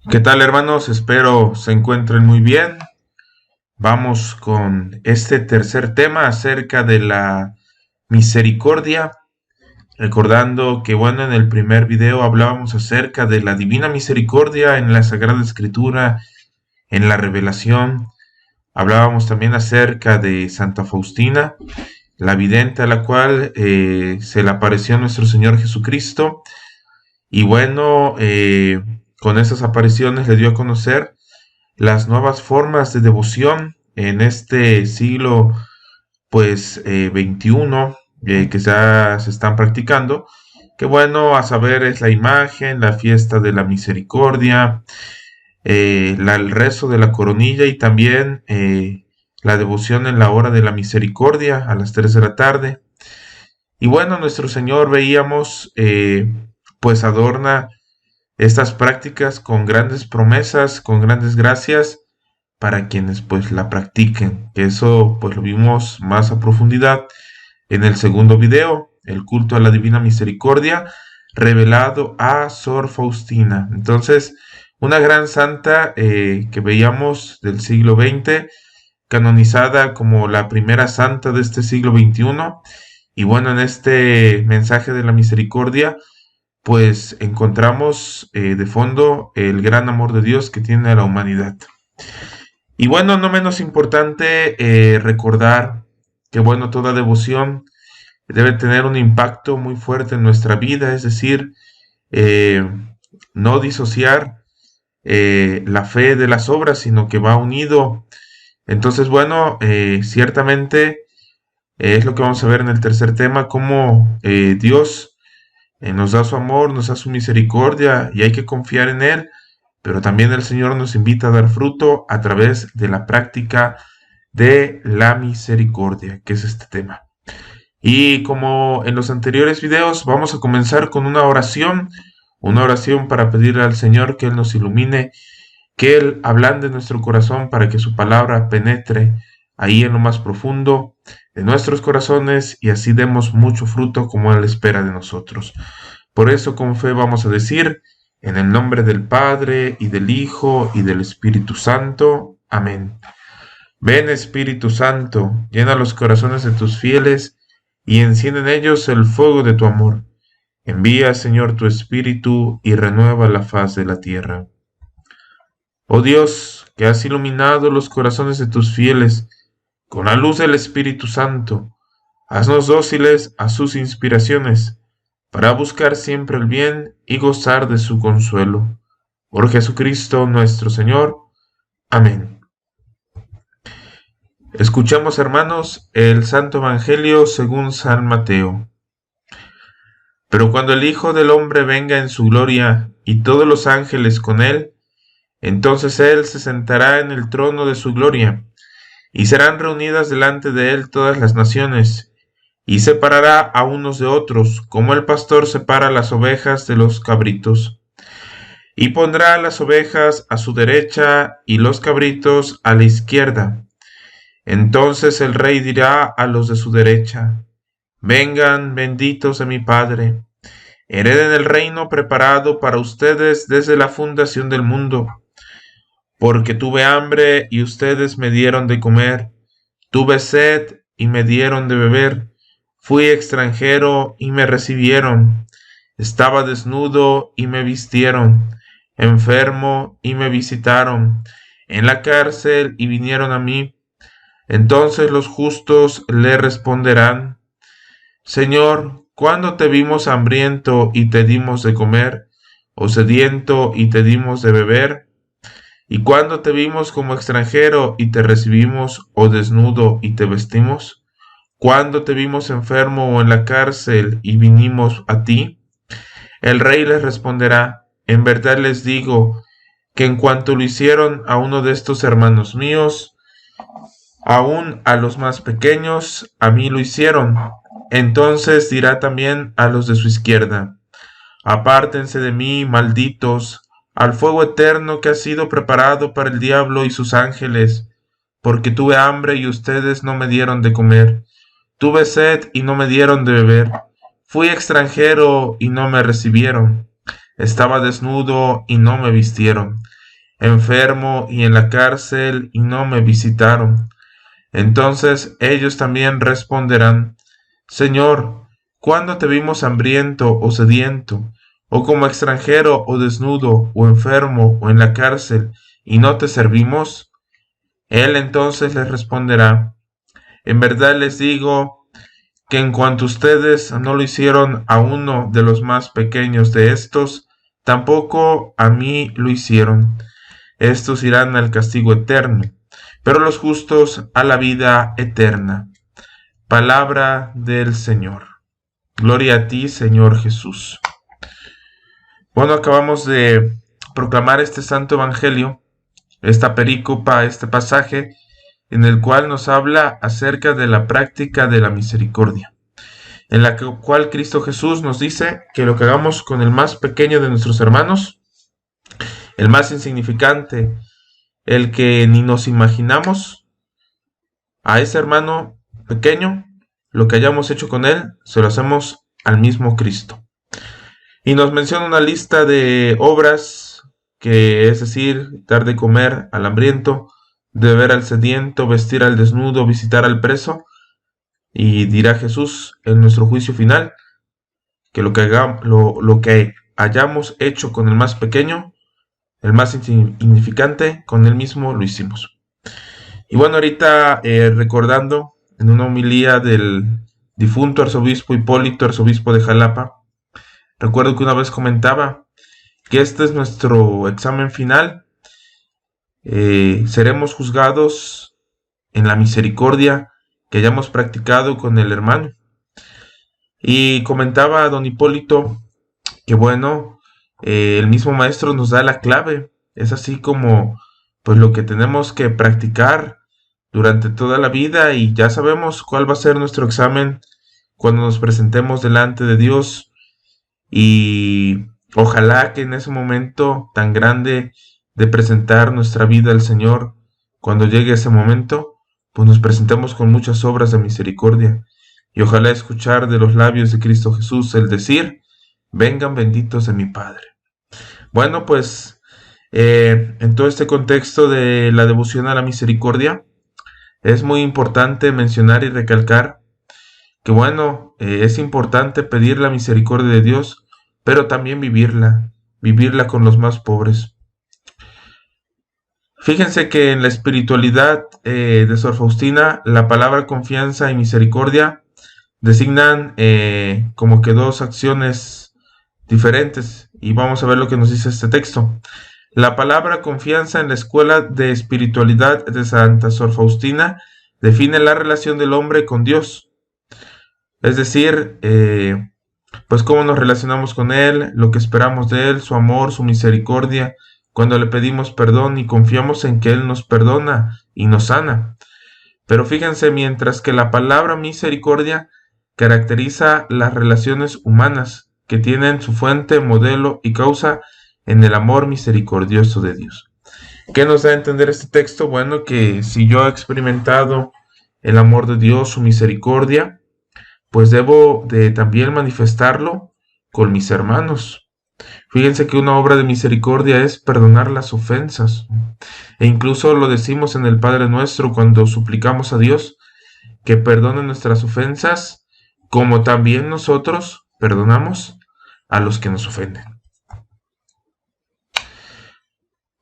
¿Qué tal, hermanos? Espero se encuentren muy bien. Vamos con este tercer tema acerca de la misericordia. Recordando que, bueno, en el primer video hablábamos acerca de la divina misericordia en la Sagrada Escritura, en la revelación. Hablábamos también acerca de Santa Faustina, la vidente a la cual se le apareció nuestro Señor Jesucristo. Y bueno, con esas apariciones le dio a conocer las nuevas formas de devoción en este siglo pues 21 que ya se están practicando, que bueno, a saber es la imagen, la fiesta de la misericordia, el rezo de la coronilla y también la devoción en la hora de la misericordia a las 3 de la tarde. Y bueno, nuestro Señor veíamos pues adorna estas prácticas con grandes promesas, con grandes gracias para quienes pues la practiquen, que eso pues lo vimos más a profundidad en el segundo video, el culto a la Divina Misericordia, revelado a Sor Faustina. Entonces, una gran santa que veíamos del siglo XX, canonizada como la primera santa de este siglo XXI. Y bueno, en este mensaje de la misericordia, pues encontramos de fondo el gran amor de Dios que tiene a la humanidad. Y bueno, no menos importante recordar que bueno, toda devoción debe tener un impacto muy fuerte en nuestra vida, es decir, eh, no disociar la fe de las obras, sino que va unido. Entonces, bueno, ciertamente es lo que vamos a ver en el tercer tema, cómo Dios nos da su amor, nos da su misericordia y hay que confiar en Él, pero también el Señor nos invita a dar fruto a través de la práctica de la misericordia, que es este tema. Y como en los anteriores videos, vamos a comenzar con una oración para pedirle al Señor que Él nos ilumine, que Él ablande nuestro corazón para que su palabra penetre ahí en lo más profundo de nuestros corazones y así demos mucho fruto como Él espera de nosotros. Por eso con fe vamos a decir, en el nombre del Padre y del Hijo y del Espíritu Santo. Amén. Ven Espíritu Santo, llena los corazones de tus fieles y enciende en ellos el fuego de tu amor. Envía, Señor, tu Espíritu y renueva la faz de la tierra. Oh Dios, que has iluminado los corazones de tus fieles con la luz del Espíritu Santo, haznos dóciles a sus inspiraciones, para buscar siempre el bien y gozar de su consuelo. Por Jesucristo nuestro Señor. Amén. Escuchamos, hermanos, el Santo Evangelio según San Mateo. Pero cuando el Hijo del Hombre venga en su gloria y todos los ángeles con él, entonces él se sentará en el trono de su gloria, y serán reunidas delante de él todas las naciones, y separará a unos de otros, como el pastor separa las ovejas de los cabritos. Y pondrá las ovejas a su derecha y los cabritos a la izquierda. Entonces el rey dirá a los de su derecha: vengan, benditos de mi Padre, hereden el reino preparado para ustedes desde la fundación del mundo. Porque tuve hambre y ustedes me dieron de comer, tuve sed y me dieron de beber, fui extranjero y me recibieron, estaba desnudo y me vistieron, enfermo y me visitaron, en la cárcel y vinieron a mí. Entonces los justos le responderán: Señor, ¿cuándo te vimos hambriento y te dimos de comer, o sediento y te dimos de beber? ¿Y cuándo te vimos como extranjero y te recibimos, o desnudo y te vestimos? ¿Cuándo te vimos enfermo o en la cárcel y vinimos a ti? El rey les responderá: en verdad les digo que en cuanto lo hicieron a uno de estos hermanos míos, aun a los más pequeños, a mí lo hicieron. Entonces dirá también a los de su izquierda: apártense de mí, malditos, al fuego eterno que ha sido preparado para el diablo y sus ángeles, porque tuve hambre y ustedes no me dieron de comer, tuve sed y no me dieron de beber, fui extranjero y no me recibieron, estaba desnudo y no me vistieron. enfermo y en la cárcel, y no me visitaron. Entonces ellos también responderán: Señor, ¿cuándo te vimos hambriento o sediento, o como extranjero o desnudo, o enfermo o en la cárcel, y no te servimos? Él entonces les responderá: En verdad les digo que en cuanto ustedes no lo hicieron a uno de los más pequeños de estos, tampoco a mí lo hicieron. Estos irán al castigo eterno, pero los justos a la vida eterna. Palabra del Señor. Gloria a ti, Señor Jesús. Bueno, acabamos de proclamar este santo evangelio, esta perícopa, este pasaje, en el cual nos habla acerca de la práctica de la misericordia, en la cual Cristo Jesús nos dice que lo que hagamos con el más pequeño de nuestros hermanos, el más insignificante, el que ni nos imaginamos, a ese hermano pequeño, lo que hayamos hecho con él, se lo hacemos al mismo Cristo. Y nos menciona una lista de obras, que es decir, dar de comer al hambriento, de beber al sediento, vestir al desnudo, visitar al preso. Y dirá Jesús en nuestro juicio final que lo que hayamos hecho con el más pequeño, el más insignificante, con él mismo lo hicimos. Y bueno, ahorita recordando en una homilía del difunto arzobispo Hipólito, arzobispo de Jalapa, recuerdo que una vez comentaba que este es nuestro examen final. Seremos juzgados en la misericordia que hayamos practicado con el hermano. Y comentaba don Hipólito que bueno, el mismo maestro nos da la clave. Es así como pues lo que tenemos que practicar durante toda la vida, y ya sabemos cuál va a ser nuestro examen cuando nos presentemos delante de Dios. Y ojalá que en ese momento tan grande de presentar nuestra vida al Señor, cuando llegue ese momento, pues nos presentemos con muchas obras de misericordia. Y ojalá escuchar de los labios de Cristo Jesús el decir: vengan benditos de mi Padre. Bueno, pues en todo este contexto de la devoción a la misericordia, es muy importante mencionar y recalcar que bueno, es importante pedir la misericordia de Dios, pero también vivirla con los más pobres. Fíjense que en la espiritualidad de Sor Faustina, la palabra confianza y misericordia designan como que dos acciones diferentes, y vamos a ver lo que nos dice este texto. La palabra confianza en la escuela de espiritualidad de Santa Sor Faustina define la relación del hombre con Dios, es decir, pues cómo nos relacionamos con Él, lo que esperamos de Él, su amor, su misericordia, cuando le pedimos perdón y confiamos en que Él nos perdona y nos sana. Pero fíjense, mientras que la palabra misericordia caracteriza las relaciones humanas que tienen su fuente, modelo y causa en el amor misericordioso de Dios. ¿Qué nos da a entender este texto? Bueno, que si yo he experimentado el amor de Dios, su misericordia, pues debo de también manifestarlo con mis hermanos. Fíjense que una obra de misericordia es perdonar las ofensas. E incluso lo decimos en el Padre Nuestro cuando suplicamos a Dios que perdone nuestras ofensas, como también nosotros perdonamos a los que nos ofenden.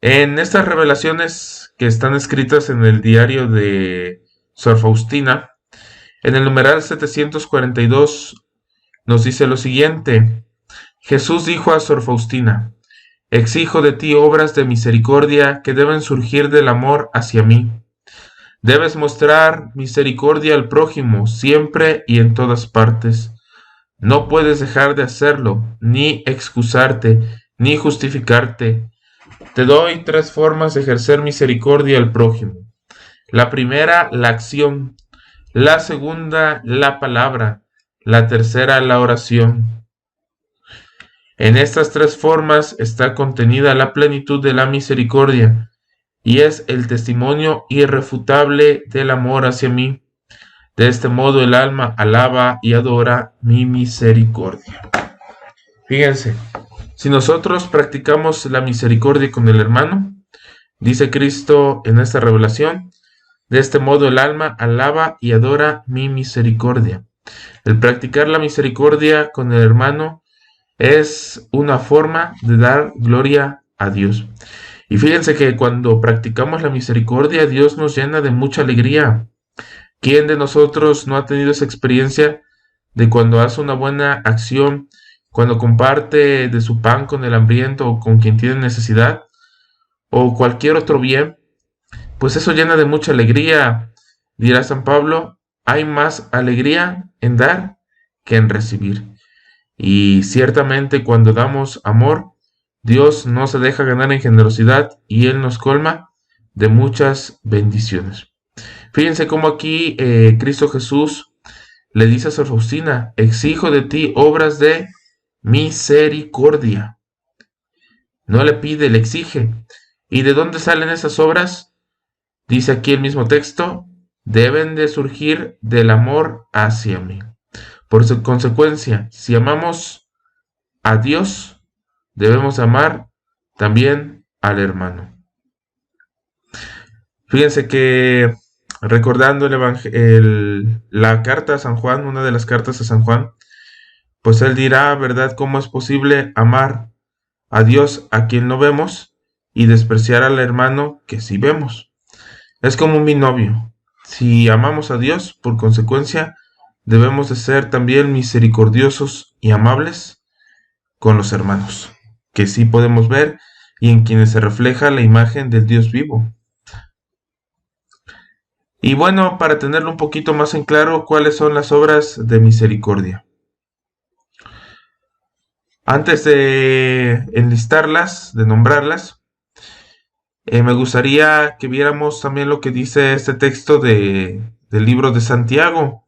En estas revelaciones que están escritas en el diario de Sor Faustina, en el numeral 742 nos dice lo siguiente: Jesús dijo a Sor Faustina: exijo de ti obras de misericordia que deben surgir del amor hacia mí. Debes mostrar misericordia al prójimo siempre y en todas partes. No puedes dejar de hacerlo, ni excusarte, ni justificarte. Te doy 3 formas de ejercer misericordia al prójimo. La primera, la acción. La segunda, la palabra. La tercera, la oración. En estas 3 formas está contenida la plenitud de la misericordia, y es el testimonio irrefutable del amor hacia mí. De este modo el alma alaba y adora mi misericordia. Fíjense, si nosotros practicamos la misericordia con el hermano, Dice Cristo en esta revelación: de este modo el alma alaba y adora mi misericordia. El practicar la misericordia con el hermano es una forma de dar gloria a Dios. Y fíjense que cuando practicamos la misericordia, Dios nos llena de mucha alegría. ¿Quién de nosotros no ha tenido esa experiencia de cuando hace una buena acción, cuando comparte de su pan con el hambriento o con quien tiene necesidad, o cualquier otro bien? Pues eso llena de mucha alegría. Dirá San Pablo: hay más alegría en dar que en recibir. Y ciertamente cuando damos amor, Dios no se deja ganar en generosidad y Él nos colma de muchas bendiciones. Fíjense cómo aquí Cristo Jesús le dice a Sor Faustina: exijo de ti obras de misericordia. No le pide, le exige. ¿Y de dónde salen esas obras? Dice aquí el mismo texto: deben de surgir del amor hacia mí. Por consecuencia, si amamos a Dios, debemos amar también al hermano. Fíjense que recordando la carta a San Juan, una de las cartas a San Juan, pues él dirá, ¿verdad?, cómo es posible amar a Dios a quien no vemos y despreciar al hermano que sí vemos. Es como un binomio. Si amamos a Dios, por consecuencia, debemos de ser también misericordiosos y amables con los hermanos, que sí podemos ver y en quienes se refleja la imagen del Dios vivo. Y bueno, para tenerlo un poquito más en claro, ¿cuáles son las obras de misericordia? Antes de enlistarlas, de nombrarlas, me gustaría que viéramos también lo que dice este texto del libro de Santiago,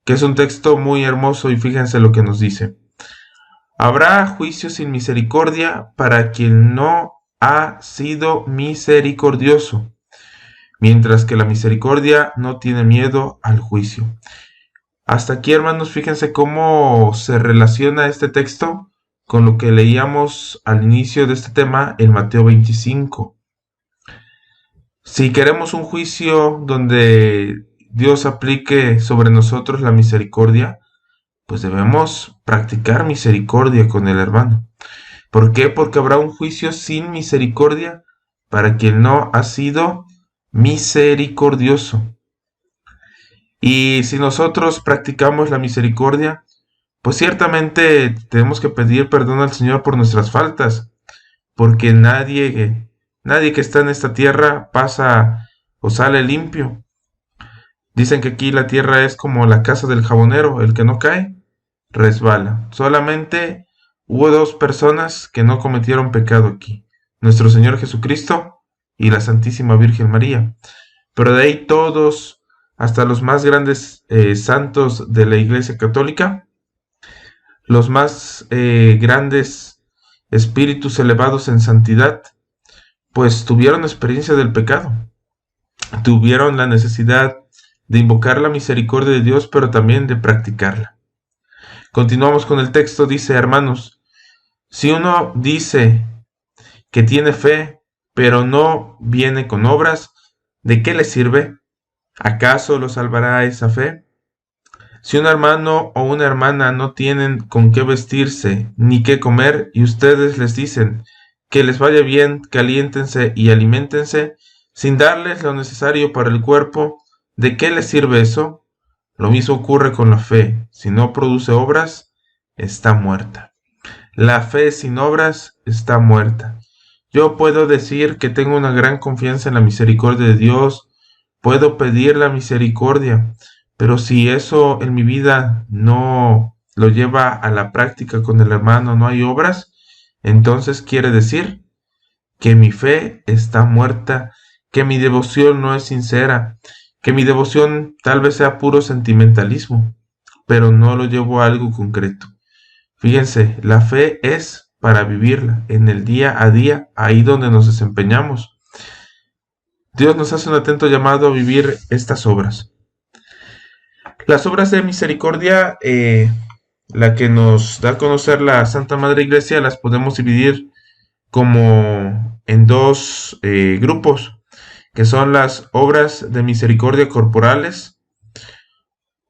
que es un texto muy hermoso, y fíjense lo que nos dice. Habrá juicio sin misericordia para quien no ha sido misericordioso, mientras que la misericordia no tiene miedo al juicio. Hasta aquí, hermanos, fíjense cómo se relaciona este texto con lo que leíamos al inicio de este tema en Mateo 25. Si queremos un juicio donde Dios aplique sobre nosotros la misericordia, pues debemos practicar misericordia con el hermano. ¿Por qué? Porque habrá un juicio sin misericordia para quien no ha sido misericordioso. Y si nosotros practicamos la misericordia, pues ciertamente tenemos que pedir perdón al Señor por nuestras faltas, porque nadie que está en esta tierra pasa o sale limpio. Dicen que aquí la tierra es como la casa del jabonero: el que no cae, resbala. Solamente hubo dos personas que no cometieron pecado aquí: nuestro Señor Jesucristo y la Santísima Virgen María. Pero de ahí todos, hasta los más grandes santos de la Iglesia Católica, los más grandes espíritus elevados en santidad, pues tuvieron experiencia del pecado, tuvieron la necesidad de invocar la misericordia de Dios, pero también de practicarla. Continuamos con el texto. Dice: hermanos, si uno dice que tiene fe, pero no viene con obras, ¿de qué le sirve? ¿Acaso lo salvará esa fe? Si un hermano o una hermana no tienen con qué vestirse ni qué comer, y ustedes les dicen que les vaya bien, que aliéntense y aliméntense, sin darles lo necesario para el cuerpo, ¿de qué les sirve eso? Lo mismo ocurre con la fe. Si no produce obras, está muerta. La fe sin obras está muerta. Yo puedo decir que tengo una gran confianza en la misericordia de Dios, puedo pedir la misericordia, pero si eso en mi vida no lo lleva a la práctica con el hermano, no hay obras, entonces quiere decir que mi fe está muerta, que mi devoción no es sincera, que mi devoción tal vez sea puro sentimentalismo, pero no lo llevo a algo concreto. Fíjense, la fe es para vivirla en el día a día, ahí donde nos desempeñamos. Dios nos hace un atento llamado a vivir estas obras. Las obras de misericordia, la que nos da a conocer la Santa Madre Iglesia, las podemos dividir como en dos grupos, que son las obras de misericordia corporales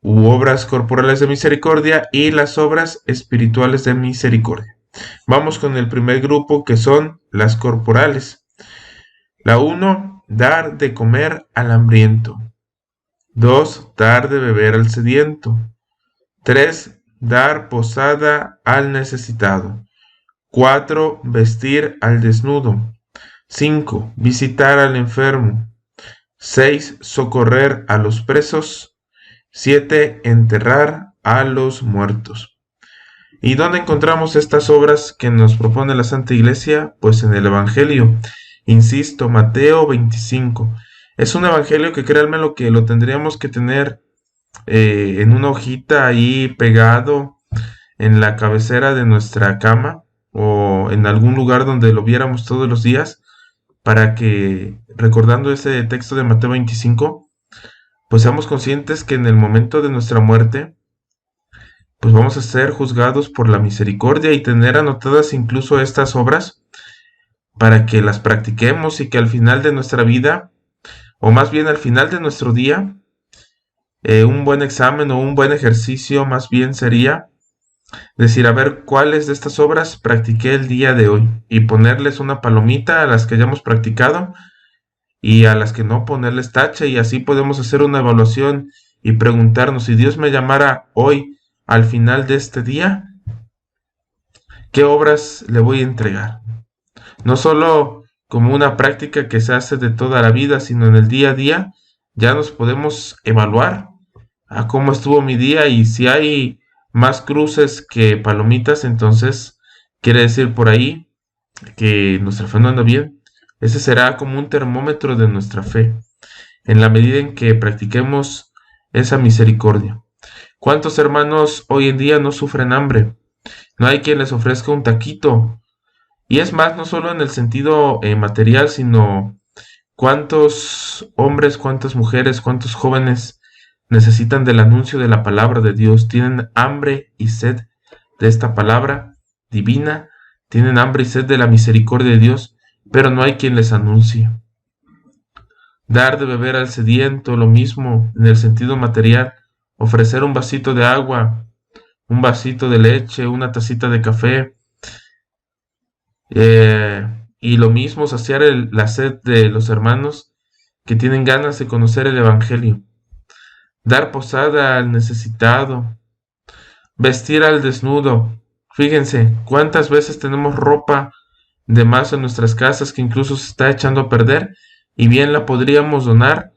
u obras corporales de misericordia y las obras espirituales de misericordia. Vamos con el primer grupo, que son las corporales. La 1, dar de comer al hambriento. 2, dar de beber al sediento. 3, dar posada al necesitado. 4, vestir al desnudo. 5, visitar al enfermo. 6, socorrer a los presos. 7, enterrar a los muertos. ¿Y dónde encontramos estas obras que nos propone la Santa Iglesia? Pues en el Evangelio. Insisto, Mateo 25. Es un evangelio que, créanme, lo que lo tendríamos que tener en una hojita ahí pegado en la cabecera de nuestra cama o en algún lugar donde lo viéramos todos los días, para que, recordando ese texto de Mateo 25, pues seamos conscientes que en el momento de nuestra muerte, pues vamos a ser juzgados por la misericordia y tener anotadas incluso estas obras para que las practiquemos y que al final de nuestra vida, o más bien al final de nuestro día, un buen examen o un buen ejercicio más bien sería decir, a ver, ¿cuáles de estas obras practiqué el día de hoy? Y ponerles una palomita a las que hayamos practicado y a las que no ponerles tache, y así podemos hacer una evaluación y preguntarnos, si Dios me llamara hoy al final de este día, ¿qué obras le voy a entregar? No solo como una práctica que se hace de toda la vida, sino en el día a día ya nos podemos evaluar a cómo estuvo mi día, y si hay más cruces que palomitas, entonces quiere decir por ahí que nuestra fe no anda bien. Ese será como un termómetro de nuestra fe, en la medida en que practiquemos esa misericordia. ¿Cuántos hermanos hoy en día no sufren hambre? No hay quien les ofrezca un taquito. Y es más, no solo en el sentido material, sino cuántos hombres, cuántas mujeres, cuántos jóvenes necesitan del anuncio de la palabra de Dios, tienen hambre y sed de esta palabra divina, tienen hambre y sed de la misericordia de Dios, pero no hay quien les anuncie. Dar de beber al sediento, lo mismo en el sentido material, ofrecer un vasito de agua, un vasito de leche, una tacita de café, y lo mismo saciar la sed de los hermanos que tienen ganas de conocer el Evangelio. Dar posada al necesitado, vestir al desnudo. Fíjense cuántas veces tenemos ropa de más en nuestras casas que incluso se está echando a perder, y bien la podríamos donar,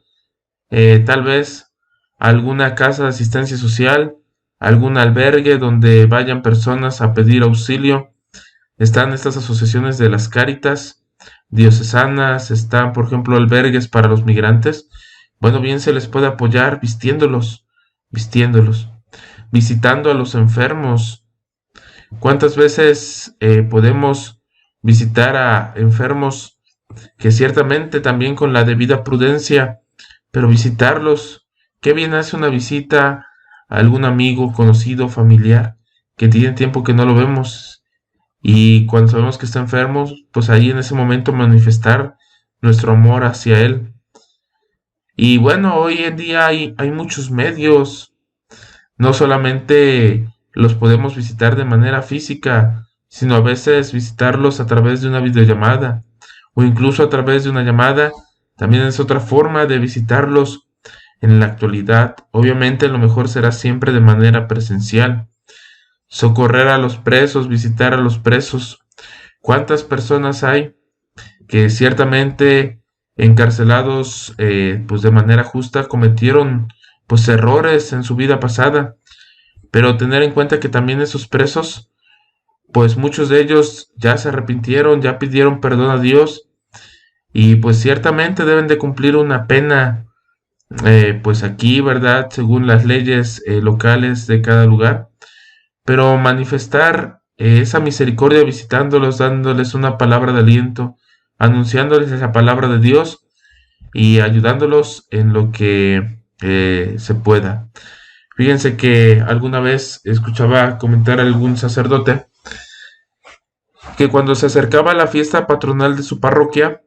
tal vez a alguna casa de asistencia social, algún albergue donde vayan personas a pedir auxilio. Están estas asociaciones de las Cáritas diocesanas, están, por ejemplo, albergues para los migrantes. Bueno, bien se les puede apoyar vistiéndolos, visitando a los enfermos. ¿Cuántas veces podemos visitar a enfermos que ciertamente también con la debida prudencia, pero visitarlos? Qué bien hace una visita a algún amigo, conocido, familiar, que tiene tiempo que no lo vemos, y cuando sabemos que está enfermo, pues ahí en ese momento manifestar nuestro amor hacia él. Y bueno, hoy en día hay muchos medios, no solamente los podemos visitar de manera física, sino a veces visitarlos a través de una videollamada o incluso a través de una llamada. También es otra forma de visitarlos en la actualidad. Obviamente lo mejor será siempre de manera presencial. Socorrer a los presos, visitar a los presos. ¿Cuántas personas hay que ciertamente encarcelados pues de manera justa cometieron pues errores en su vida pasada? Pero tener en cuenta que también esos presos, pues muchos de ellos ya se arrepintieron, ya pidieron perdón a Dios, y pues ciertamente deben de cumplir una pena, pues aquí, ¿verdad? Según las leyes locales de cada lugar, pero manifestar esa misericordia visitándolos, dándoles una palabra de aliento, anunciándoles esa palabra de Dios y ayudándolos en lo que se pueda. Fíjense que alguna vez escuchaba comentar a algún sacerdote que cuando se acercaba la fiesta patronal de su parroquia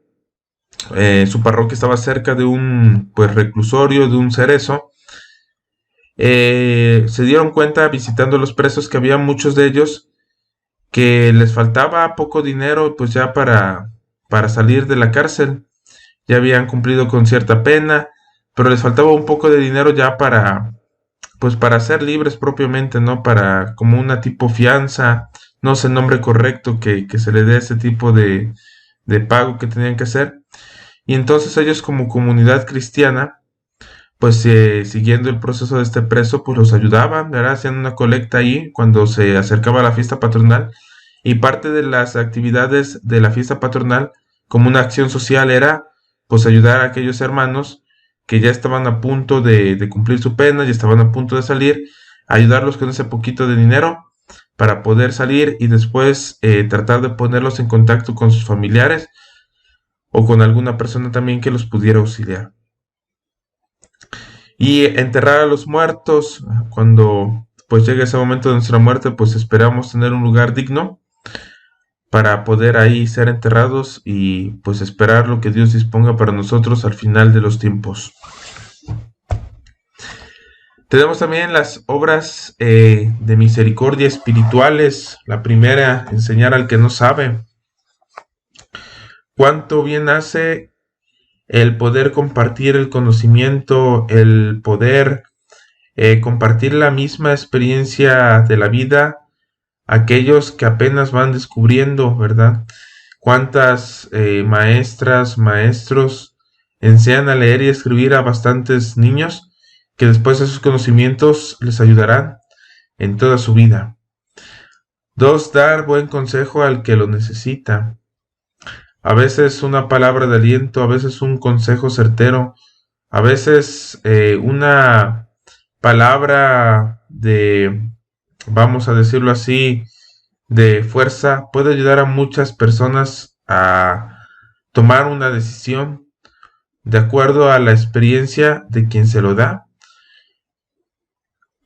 estaba cerca de un pues reclusorio, de un cerezo. Se dieron cuenta visitando los presos que había muchos de ellos que les faltaba poco dinero pues ya para salir de la cárcel. Ya habían cumplido con cierta pena, pero les faltaba un poco de dinero ya pues para ser libres propiamente, ¿no? Para como una tipo fianza, no sé el nombre correcto que se le dé ese tipo de pago que tenían que hacer. Y entonces ellos como comunidad cristiana, pues siguiendo el proceso de este preso, pues los ayudaban, ¿verdad? Hacían una colecta ahí cuando se acercaba la fiesta patronal. Y parte de las actividades de la fiesta patronal, como una acción social, era pues ayudar a aquellos hermanos que ya estaban a punto de cumplir su pena, ya estaban a punto de salir, ayudarlos con ese poquito de dinero para poder salir y después tratar de ponerlos en contacto con sus familiares o con alguna persona también que los pudiera auxiliar. Y enterrar a los muertos, cuando pues llegue ese momento de nuestra muerte, pues esperamos tener un lugar digno para poder ahí ser enterrados y pues esperar lo que Dios disponga para nosotros al final de los tiempos. Tenemos también las obras de misericordia espirituales. La primera, enseñar al que no sabe. Cuánto bien hace el poder compartir el conocimiento, el poder compartir la misma experiencia de la vida a aquellos que apenas van descubriendo, ¿verdad? Cuántas maestras, maestros enseñan a leer y escribir a bastantes niños que después esos conocimientos les ayudarán en toda su vida. 2. Dar buen consejo al que lo necesita. A veces una palabra de aliento, a veces un consejo certero, a veces una palabra de, vamos a decirlo así, de fuerza puede ayudar a muchas personas a tomar una decisión de acuerdo a la experiencia de quien se lo da.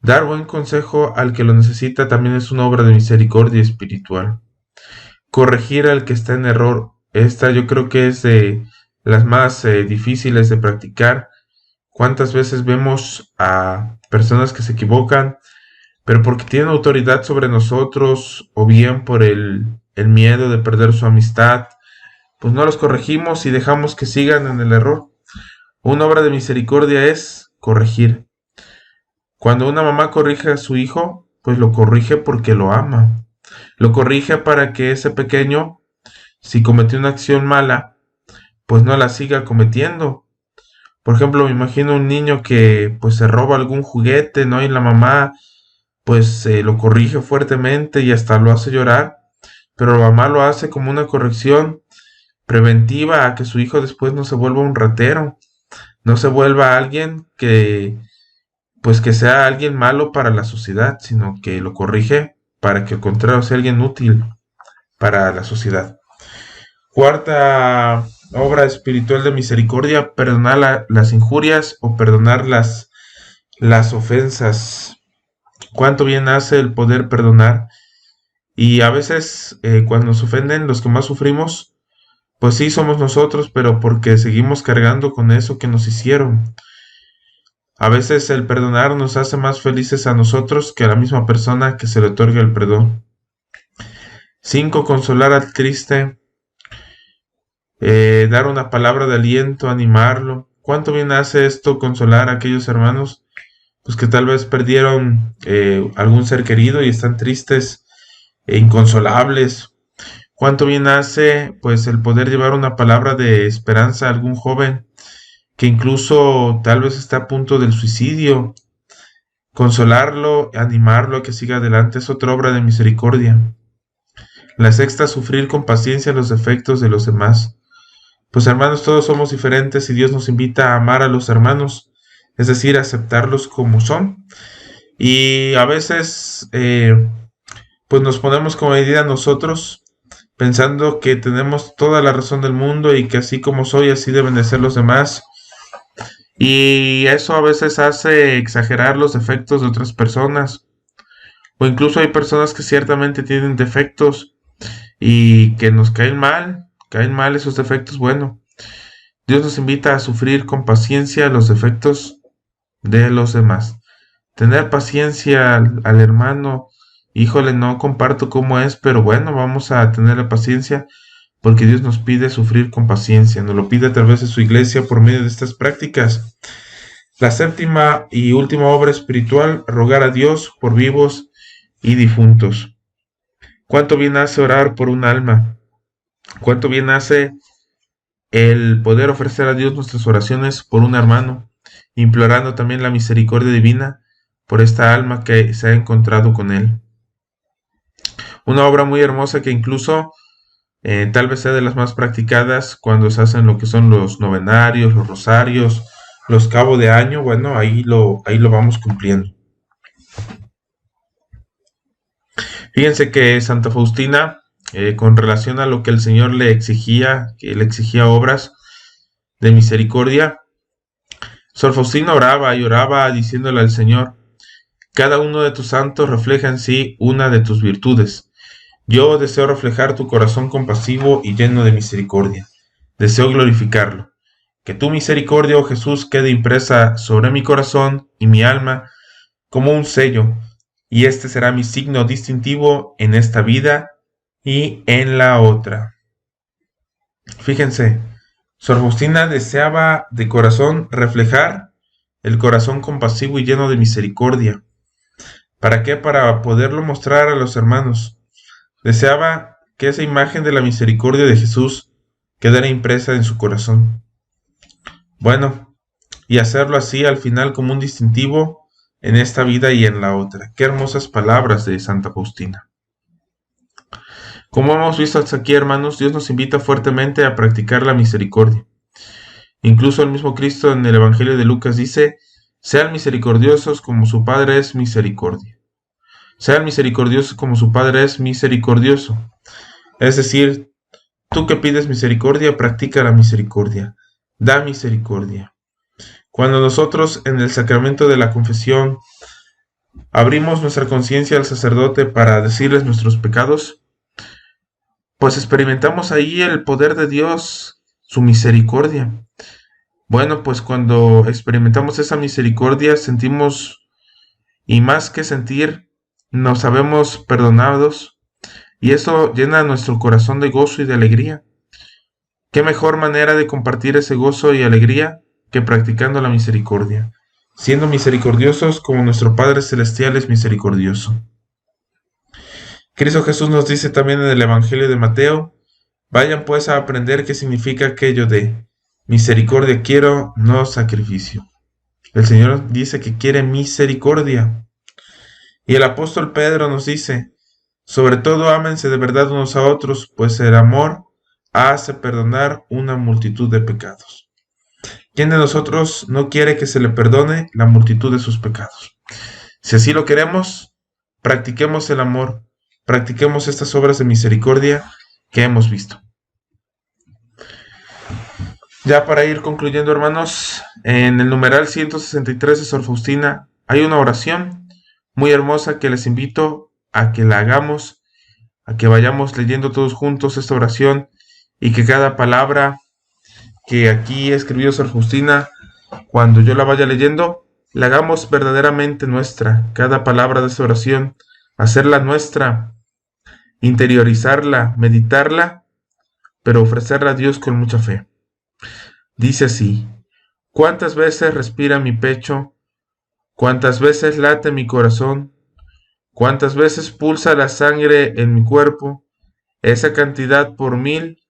Dar buen consejo al que lo necesita también es una obra de misericordia espiritual. Corregir al que está en error. Esta yo creo que es de las más difíciles de practicar. ¿Cuántas veces vemos a personas que se equivocan, pero porque tienen autoridad sobre nosotros o bien por el miedo de perder su amistad, pues no los corregimos y dejamos que sigan en el error? Una obra de misericordia es corregir. Cuando una mamá corrige a su hijo, pues lo corrige porque lo ama. Lo corrige para que ese pequeño, si cometió una acción mala, pues no la siga cometiendo. Por ejemplo, me imagino un niño que pues se roba algún juguete, ¿no? Y la mamá pues lo corrige fuertemente y hasta lo hace llorar, pero la mamá lo hace como una corrección preventiva a que su hijo después no se vuelva un ratero, no se vuelva alguien que sea alguien malo para la sociedad, sino que lo corrige para que al contrario sea alguien útil para la sociedad. 4. Obra espiritual de misericordia, perdonar las injurias o perdonar las ofensas. Cuánto bien hace el poder perdonar. Y a veces cuando nos ofenden, los que más sufrimos, pues sí somos nosotros, pero porque seguimos cargando con eso que nos hicieron. A veces el perdonar nos hace más felices a nosotros que a la misma persona que se le otorga el perdón. 5. Consolar al triste. Dar una palabra de aliento, animarlo. ¿Cuánto bien hace esto consolar a aquellos hermanos pues que tal vez perdieron algún ser querido y están tristes e inconsolables? ¿Cuánto bien hace pues el poder llevar una palabra de esperanza a algún joven que incluso tal vez está a punto del suicidio? Consolarlo, animarlo a que siga adelante es otra obra de misericordia. La 6. Sufrir con paciencia los defectos de los demás. Pues hermanos, todos somos diferentes y Dios nos invita a amar a los hermanos, es decir, aceptarlos como son. Y a veces pues nos ponemos como medida nosotros, pensando que tenemos toda la razón del mundo y que así como soy, así deben de ser los demás. Y eso a veces hace exagerar los defectos de otras personas. O incluso hay personas que ciertamente tienen defectos y que nos caen mal esos defectos. Bueno, Dios nos invita a sufrir con paciencia los defectos de los demás. Tener paciencia al hermano, híjole, no comparto cómo es, pero bueno, vamos a tener paciencia porque Dios nos pide sufrir con paciencia, nos lo pide a través de su iglesia por medio de estas prácticas. La séptima y última obra espiritual, rogar a Dios por vivos y difuntos. ¿Cuánto bien hace orar por un alma? ¿Cuánto bien hace el poder ofrecer a Dios nuestras oraciones por un hermano, implorando también la misericordia divina por esta alma que se ha encontrado con Él? Una obra muy hermosa que incluso tal vez sea de las más practicadas cuando se hacen lo que son los novenarios, los rosarios, los cabo de año. Bueno, ahí lo vamos cumpliendo. Fíjense que Santa Faustina, con relación a lo que el Señor le exigía, que le exigía obras de misericordia, Sor Faustina oraba y oraba diciéndole al Señor: cada uno de tus santos refleja en sí una de tus virtudes. Yo deseo reflejar tu corazón compasivo y lleno de misericordia. Deseo glorificarlo. Que tu misericordia, oh Jesús, quede impresa sobre mi corazón y mi alma como un sello, y este será mi signo distintivo en esta vida y en la otra. Fíjense, Sor Faustina deseaba de corazón reflejar el corazón compasivo y lleno de misericordia. ¿Para qué? Para poderlo mostrar a los hermanos. Deseaba que esa imagen de la misericordia de Jesús quedara impresa en su corazón. Bueno, y hacerlo así al final como un distintivo en esta vida y en la otra. Qué hermosas palabras de Santa Faustina. Como hemos visto hasta aquí, hermanos, Dios nos invita fuertemente a practicar la misericordia. Incluso el mismo Cristo en el Evangelio de Lucas dice: sean misericordiosos como su Padre es misericordia. Sean misericordiosos como su Padre es misericordioso. Es decir, tú que pides misericordia, practica la misericordia. Da misericordia. Cuando nosotros en el sacramento de la confesión abrimos nuestra conciencia al sacerdote para decirles nuestros pecados, pues experimentamos ahí el poder de Dios, su misericordia. Bueno, pues cuando experimentamos esa misericordia sentimos, y más que sentir, nos sabemos perdonados, y eso llena nuestro corazón de gozo y de alegría. ¿Qué mejor manera de compartir ese gozo y alegría que practicando la misericordia, siendo misericordiosos como nuestro Padre Celestial es misericordioso? Cristo Jesús nos dice también en el Evangelio de Mateo: vayan pues a aprender qué significa aquello de misericordia quiero, no sacrificio. El Señor dice que quiere misericordia. Y el apóstol Pedro nos dice: sobre todo ámense de verdad unos a otros, pues el amor hace perdonar una multitud de pecados. ¿Quién de nosotros no quiere que se le perdone la multitud de sus pecados? Si así lo queremos, practiquemos el amor, practiquemos estas obras de misericordia que hemos visto. Ya para ir concluyendo, hermanos, en el numeral 163 de Sor Faustina hay una oración muy hermosa que les invito a que la hagamos, a que vayamos leyendo todos juntos esta oración y que cada palabra que aquí escribió Sor Faustina, cuando yo la vaya leyendo, la hagamos verdaderamente nuestra. Cada palabra de esta oración, hacerla nuestra, interiorizarla, meditarla, pero ofrecerla a Dios con mucha fe. Dice así: ¿cuántas veces respira mi pecho? ¿Cuántas veces late mi corazón? ¿Cuántas veces pulsa la sangre en mi cuerpo? Esa cantidad por 1000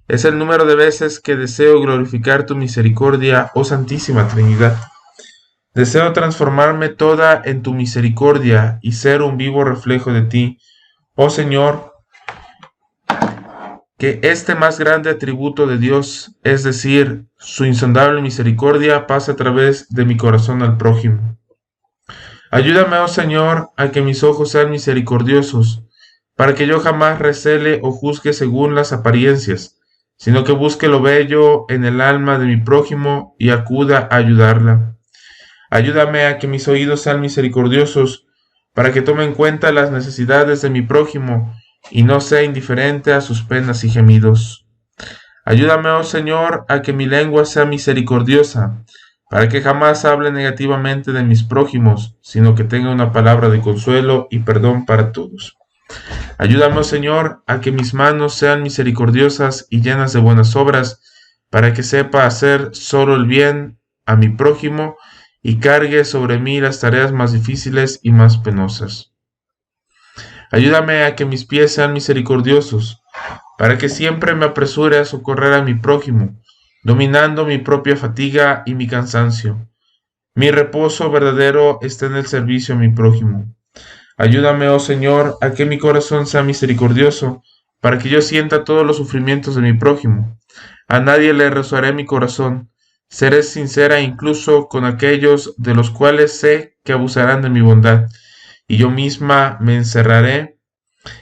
es el número de veces que deseo glorificar tu misericordia, oh Santísima Trinidad. Deseo transformarme toda en tu misericordia y ser un vivo reflejo de ti, oh Señor. Que este más grande atributo de Dios, es decir, su insondable misericordia, pase a través de mi corazón al prójimo. Ayúdame, oh Señor, a que mis ojos sean misericordiosos, para que yo jamás recele o juzgue según las apariencias, sino que busque lo bello en el alma de mi prójimo y acuda a ayudarla. Ayúdame a que mis oídos sean misericordiosos, para que tome en cuenta las necesidades de mi prójimo y no sea indiferente a sus penas y gemidos. Ayúdame, oh Señor, a que mi lengua sea misericordiosa, para que jamás hable negativamente de mis prójimos, sino que tenga una palabra de consuelo y perdón para todos. Ayúdame, oh Señor, a que mis manos sean misericordiosas y llenas de buenas obras, para que sepa hacer solo el bien a mi prójimo y cargue sobre mí las tareas más difíciles y más penosas. Ayúdame a que mis pies sean misericordiosos, para que siempre me apresure a socorrer a mi prójimo, dominando mi propia fatiga y mi cansancio. Mi reposo verdadero está en el servicio a mi prójimo. Ayúdame, oh Señor, a que mi corazón sea misericordioso, para que yo sienta todos los sufrimientos de mi prójimo. A nadie le rozaré mi corazón. Seré sincera incluso con aquellos de los cuales sé que abusarán de mi bondad, y yo misma me encerraré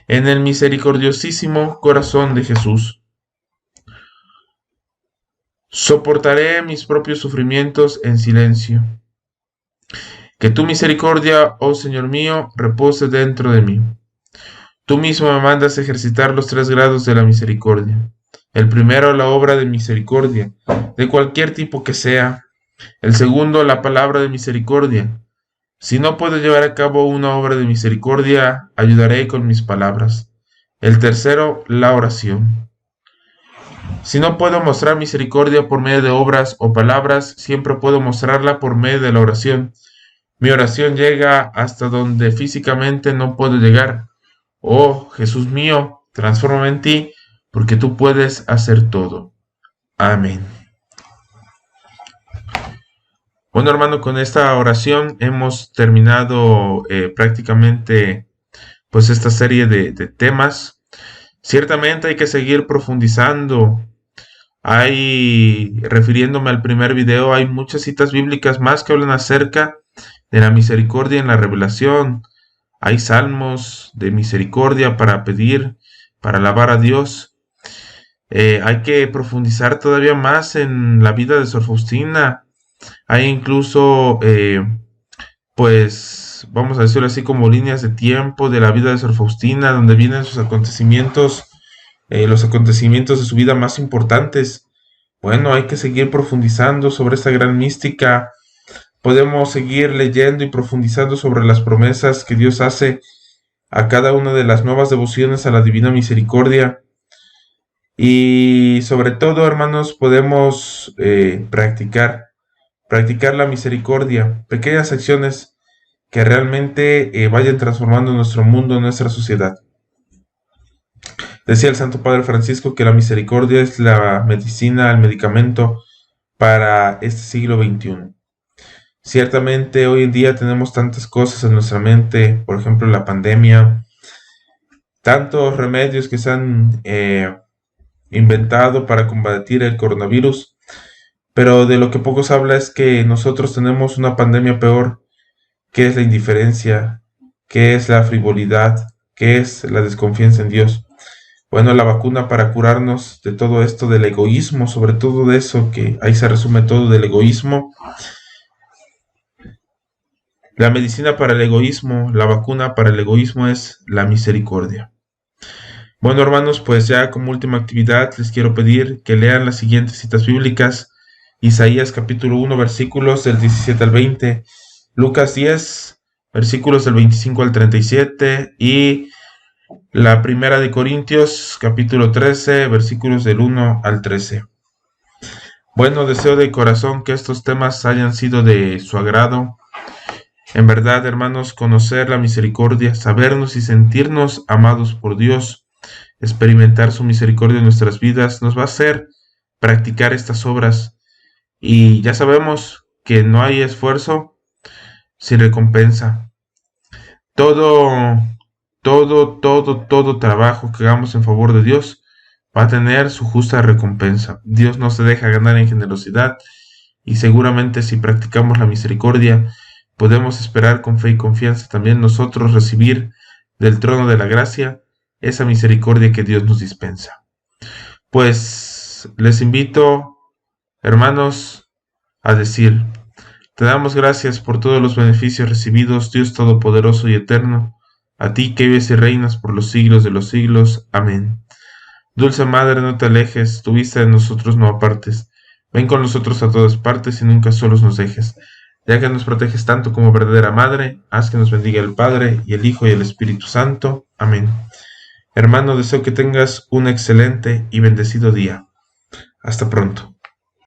en el misericordiosísimo corazón de Jesús. Soportaré mis propios sufrimientos en silencio. Que tu misericordia, oh Señor mío, repose dentro de mí. Tú mismo me mandas ejercitar los 3 grados de la misericordia. El primero, la obra de misericordia, de cualquier tipo que sea. El segundo, la palabra de misericordia. Si no puedo llevar a cabo una obra de misericordia, ayudaré con mis palabras. El tercero, la oración. Si no puedo mostrar misericordia por medio de obras o palabras, siempre puedo mostrarla por medio de la oración. Mi oración llega hasta donde físicamente no puedo llegar. Oh, Jesús mío, transfórmame en ti, porque tú puedes hacer todo. Amén. Bueno, hermano, con esta oración hemos terminado prácticamente pues esta serie de temas. Ciertamente hay que seguir profundizando. Refiriéndome al primer video, hay muchas citas bíblicas más que hablan acerca de la misericordia en la revelación. Hay salmos de misericordia para pedir, para alabar a Dios. Hay que profundizar todavía más en la vida de Sor Faustina. Hay incluso, pues, vamos a decirlo así, como líneas de tiempo de la vida de Sor Faustina, donde vienen sus acontecimientos, los acontecimientos de su vida más importantes. Bueno, hay que seguir profundizando sobre esta gran mística. Podemos seguir leyendo y profundizando sobre las promesas que Dios hace a cada una de las nuevas devociones a la Divina Misericordia. Y sobre todo, hermanos, podemos practicar la misericordia, pequeñas acciones que realmente vayan transformando nuestro mundo, nuestra sociedad. Decía el Santo Padre Francisco que la misericordia es la medicina, el medicamento para este siglo XXI. Ciertamente hoy en día tenemos tantas cosas en nuestra mente, por ejemplo la pandemia, tantos remedios que se han inventado para combatir el coronavirus, pero de lo que poco se habla es que nosotros tenemos una pandemia peor, que es la indiferencia, que es la frivolidad, que es la desconfianza en Dios. Bueno, la vacuna para curarnos de todo esto, del egoísmo, sobre todo de eso, que ahí se resume todo, del egoísmo. La medicina para el egoísmo, la vacuna para el egoísmo es la misericordia. Bueno, hermanos, pues ya como última actividad les quiero pedir que lean las siguientes citas bíblicas. Isaías capítulo 1, versículos del 17 al 20, Lucas 10, versículos del 25 al 37 y la primera de Corintios capítulo 13, versículos del 1 al 13. Bueno, deseo de corazón que estos temas hayan sido de su agrado. En verdad, hermanos, conocer la misericordia, sabernos y sentirnos amados por Dios, experimentar su misericordia en nuestras vidas, nos va a hacer practicar estas obras. Y ya sabemos que no hay esfuerzo sin recompensa. Todo trabajo que hagamos en favor de Dios va a tener su justa recompensa. Dios no se deja ganar en generosidad y seguramente si practicamos la misericordia podemos esperar con fe y confianza también nosotros recibir del trono de la gracia esa misericordia que Dios nos dispensa. Pues les invito, hermanos, a decir: te damos gracias por todos los beneficios recibidos, Dios Todopoderoso y Eterno. a ti que vives y reinas por los siglos de los siglos. Amén. Dulce Madre, no te alejes, tu vista de nosotros no apartes. Ven con nosotros a todas partes y nunca solos nos dejes. Ya que nos proteges tanto como verdadera Madre, haz que nos bendiga el Padre, y el Hijo, y el Espíritu Santo. Amén. Hermano, deseo que tengas un excelente y bendecido día. Hasta pronto.